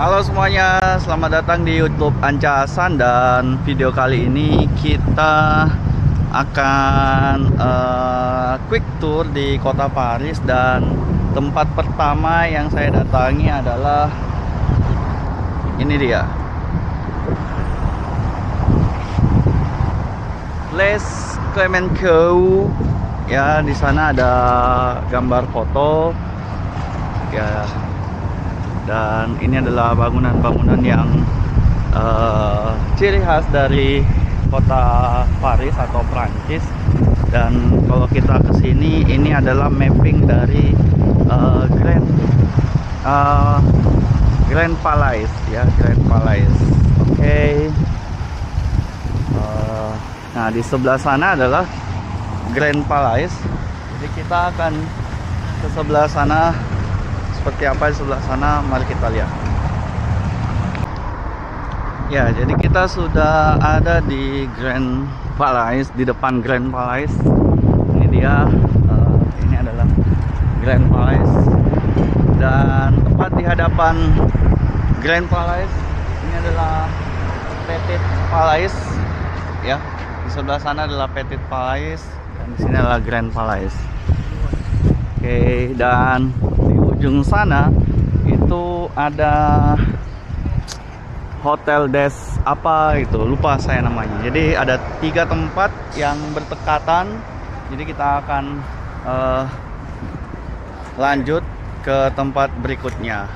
Halo semuanya, selamat datang di YouTube Anca Hasan. Dan video kali ini kita akan quick tour di kota Paris. Dan tempat pertama yang saya datangi adalah ini dia, Les Clemenceau. Ya, di sana ada gambar foto ya. Dan ini adalah bangunan-bangunan yang ciri khas dari kota Paris atau Prancis. Dan kalau kita kesini, ini adalah mapping dari Grand Palais ya, Grand Palais. Oke. Nah, di sebelah sana adalah Grand Palais. Jadi kita akan ke sebelah sana. Seperti apa di sebelah sana, mari kita lihat. Ya, jadi kita sudah ada di Grand Palais, di depan Grand Palais. Ini dia, ini adalah Grand Palais. Dan tepat di hadapan Grand Palais, ini adalah Petit Palais. Ya, di sebelah sana adalah Petit Palais, dan di sini adalah Grand Palais. Oke, dan ujung sana itu ada Hotel des apa itu, lupa saya namanya. Jadi ada 3 tempat yang berdekatan. Jadi kita akan lanjut ke tempat berikutnya.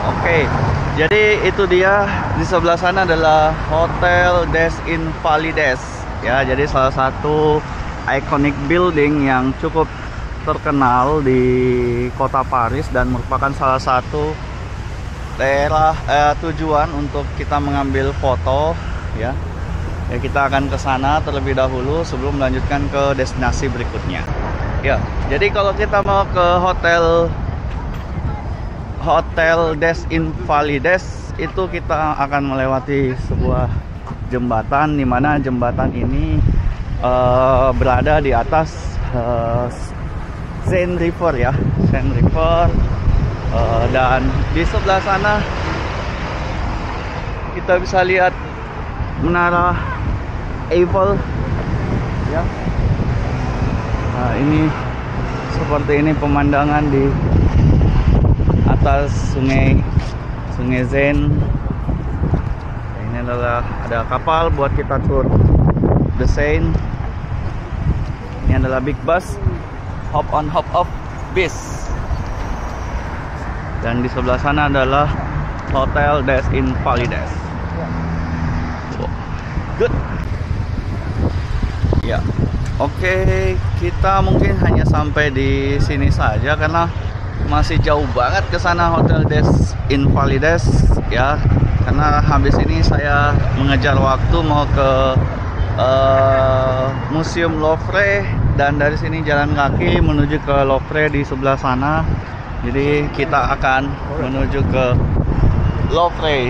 Oke, jadi itu dia, di sebelah sana adalah Hotel des Invalides ya. Jadi salah satu iconic building yang cukup terkenal di kota Paris dan merupakan salah satu daerah tujuan untuk kita mengambil foto ya. Ya, kita akan ke sana terlebih dahulu sebelum melanjutkan ke destinasi berikutnya. Ya, jadi kalau kita mau ke Hotel des Invalides, itu kita akan melewati sebuah jembatan, di mana jembatan ini berada di atas Seine River ya, Seine River. Dan di sebelah sana kita bisa lihat Menara Eiffel ya. Nah, ini seperti ini pemandangan di atas sungai Seine. Ini adalah ada kapal buat kita tur the Seine. Ini adalah big bus, hop on hop off bis. Dan di sebelah sana adalah Hotel des Invalides. Good. Ya, oke, kita mungkin hanya sampai di sini saja karena masih jauh banget ke sana Hotel des Invalides ya. Karena habis ini saya mengejar waktu mau ke Museum Louvre, dan dari sini jalan kaki menuju ke Louvre di sebelah sana. Jadi kita akan menuju ke Louvre.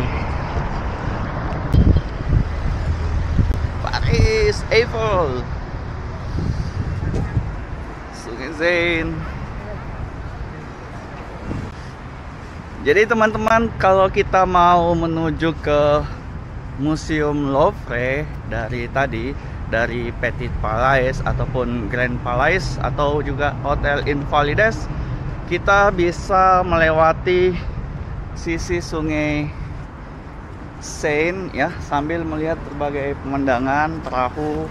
Paris, Eiffel, Sungai Seine. Jadi teman-teman, kalau kita mau menuju ke Museum Louvre dari Petit Palais ataupun Grand Palais atau juga Hotel Invalides, kita bisa melewati sisi Sungai Seine ya, sambil melihat berbagai pemandangan perahu,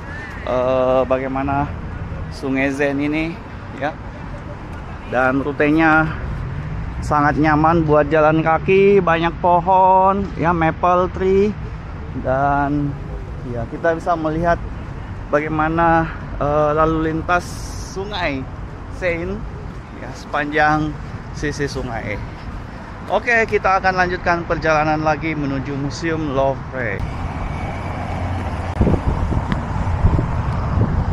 bagaimana Sungai Seine ini ya. Dan rutenya sangat nyaman buat jalan kaki, banyak pohon ya, maple tree. Dan ya, kita bisa melihat bagaimana lalu lintas Sungai Seine ya, sepanjang sisi sungai. Oke, kita akan lanjutkan perjalanan lagi menuju Museum Louvre.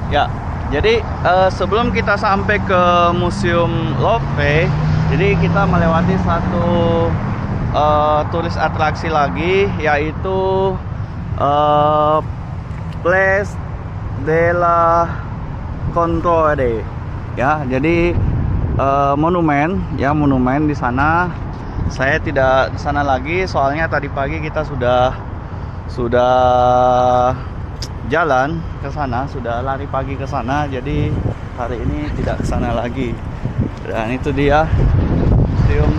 Ya, jadi sebelum kita sampai ke Museum Louvre, jadi kita melewati satu turis atraksi lagi, yaitu Place de la Concorde ya. Jadi monumen di sana saya tidak di sana lagi, soalnya tadi pagi kita sudah jalan ke sana, sudah lari pagi ke sana, jadi hari ini tidak ke sana lagi. Dan itu dia museum.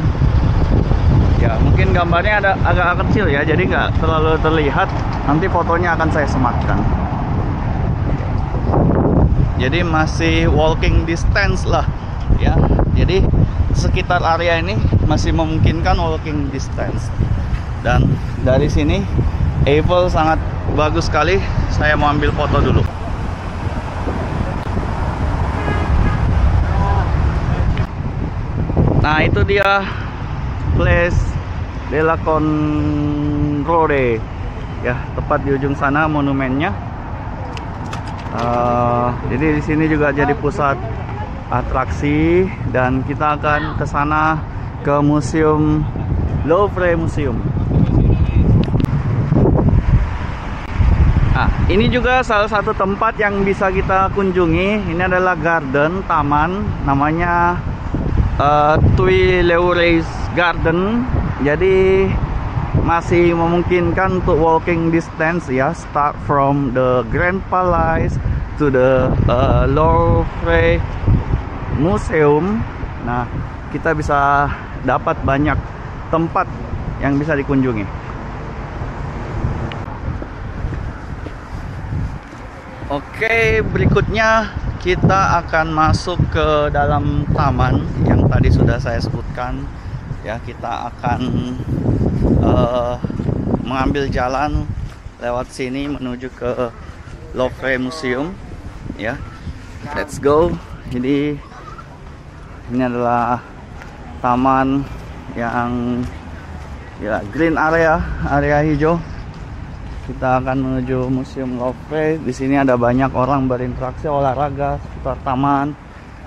Ya, mungkin gambarnya ada agak kecil ya, jadi nggak terlalu terlihat. Nanti fotonya akan saya sematkan. Jadi masih walking distance lah ya. Jadi sekitar area ini masih memungkinkan walking distance. Dan dari sini Eiffel sangat bagus sekali. Saya mau ambil foto dulu. Nah, itu dia Place de la Concorde ya, tepat di ujung sana monumennya. Jadi di sini juga jadi pusat atraksi, dan kita akan ke sana, ke museum Louvre Museum. Nah, ini juga salah satu tempat yang bisa kita kunjungi. Ini adalah garden, taman, namanya Tuileries Garden. Jadi masih memungkinkan untuk walking distance ya, start from the Grand Palace to the Louvre Museum. Nah, kita bisa dapat banyak tempat yang bisa dikunjungi. Oke, berikutnya kita akan masuk ke dalam taman yang tadi sudah saya sebutkan ya. Kita akan mengambil jalan lewat sini menuju ke Louvre Museum ya. Let's go. Jadi ini adalah taman yang ya green area hijau. Kita akan menuju Museum Louvre. Di sini ada banyak orang berinteraksi, olahraga sekitar taman,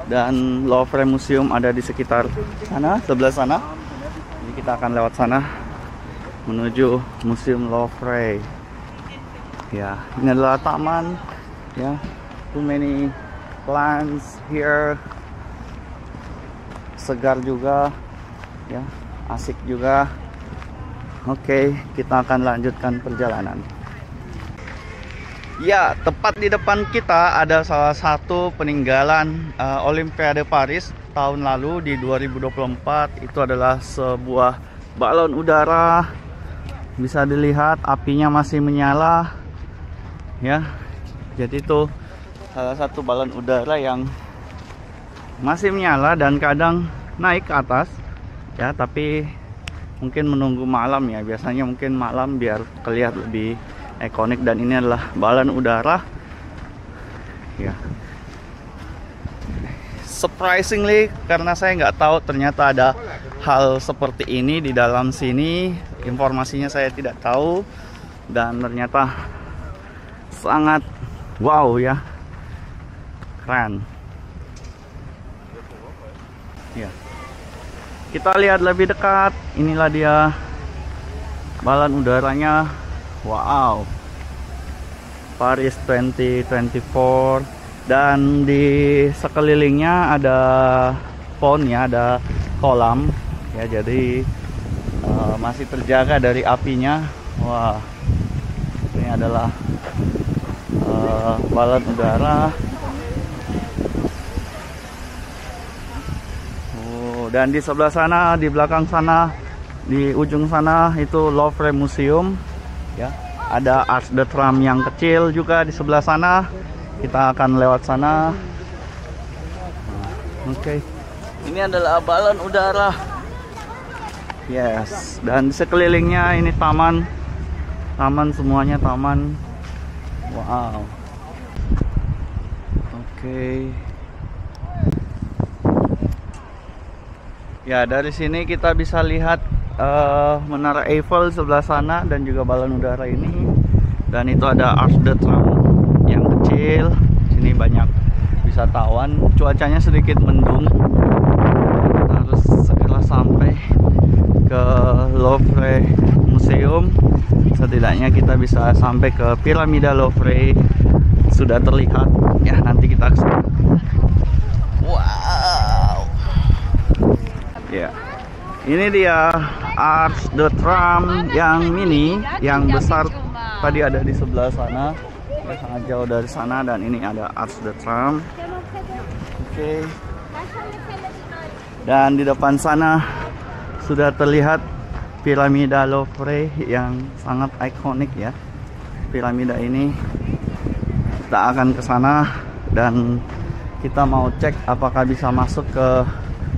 dan Louvre Museum ada di sekitar sana, sebelah sana. Jadi kita akan lewat sana menuju Museum Louvre. Ya, ini adalah taman ya. Too many plants here. Segar juga ya, asik juga. Oke, kita akan lanjutkan perjalanan. Ya, tepat di depan kita ada salah satu peninggalan Olimpiade Paris tahun lalu di 2024. Itu adalah sebuah balon udara. Bisa dilihat apinya masih menyala. Ya. Jadi itu salah satu balon udara yang masih menyala dan kadang naik ke atas. Ya, tapi mungkin menunggu malam ya, biasanya mungkin malam biar kelihatan lebih ikonik. Dan ini adalah balon udara ya. Surprisingly, karena saya nggak tahu ternyata ada hal seperti ini di dalam sini. Informasinya saya tidak tahu, dan ternyata sangat wow ya, keren ya. Kita lihat lebih dekat. Inilah dia balon udaranya. Wow, Paris 2024. Dan di sekelilingnya ada pond ya, ada kolam ya. Jadi masih terjaga dari apinya. Wah, ini adalah balon udara. Dan di sebelah sana, di belakang sana, di ujung sana itu Louvre Museum ya. Ada Arc de Triomphe yang kecil juga di sebelah sana. Kita akan lewat sana. Oke. Ini adalah balon udara. Yes, dan di sekelilingnya ini taman. Taman, semuanya taman. Wow. Oke. Ya, dari sini kita bisa lihat Menara Eiffel sebelah sana dan juga balon udara ini. Dan itu ada Arc de Triomphe yang kecil. Sini banyak wisatawan. Cuacanya sedikit mendung. Kita harus segera sampai ke Louvre Museum. Setidaknya kita bisa sampai ke Piramida Louvre. Sudah terlihat ya, nanti kita ke sana. Wow. Ya. Ini dia Arch the Trump yang mini, yang besar tadi ada di sebelah sana. Ya, sangat jauh dari sana, dan ini ada Arch the Trump. Oke. Dan di depan sana sudah terlihat piramida Louvre yang sangat ikonik ya. Piramida ini kita akan ke sana dan kita mau cek apakah bisa masuk ke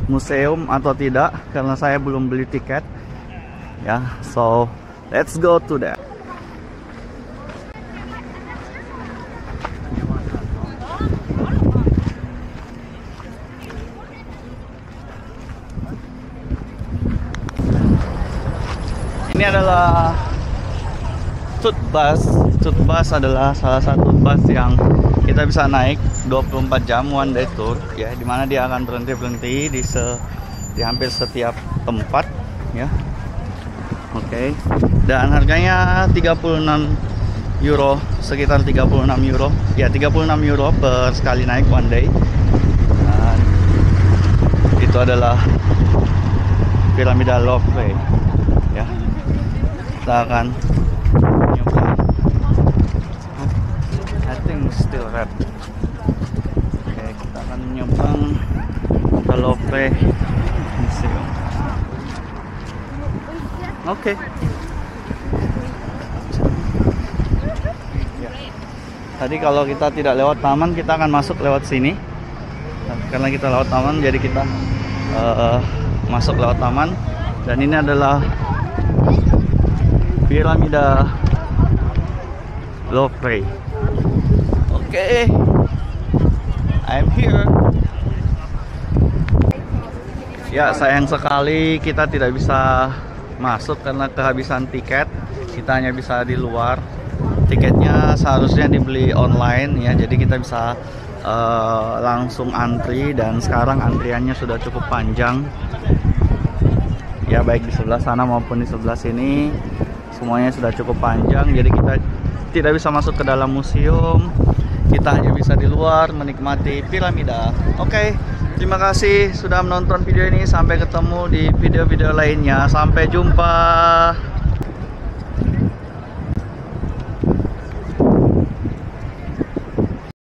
museum atau tidak, karena saya belum beli tiket ya. So let's go to that. Ini adalah Tut Bus. Tut Bus adalah salah satu bus yang kita bisa naik 24 jam one day tour ya, dimana dia akan berhenti di hampir setiap tempat ya. Oke. Dan harganya 36 euro, sekitar 36 euro ya, 36 euro per sekali naik one day. Dan itu adalah piramida Louvre ya. Kita akan nyoba. I think still red. Oke, kita akan nyoba ke Louvre Museum. Oke. Ya. Tadi kalau kita tidak lewat taman, kita akan masuk lewat sini. Nah, karena kita lewat taman, jadi kita masuk lewat taman. Dan ini adalah piramida Louvre. Oke, I'm here. Ya, sayang sekali kita tidak bisa masuk karena kehabisan tiket. Kita hanya bisa di luar. Tiketnya seharusnya dibeli online ya, jadi kita bisa langsung antri, dan sekarang antriannya sudah cukup panjang. Ya, baik di sebelah sana maupun di sebelah sini. Semuanya sudah cukup panjang, jadi kita tidak bisa masuk ke dalam museum. Kita hanya bisa di luar menikmati piramida. Oke, terima kasih sudah menonton video ini. Sampai ketemu di video-video lainnya. Sampai jumpa.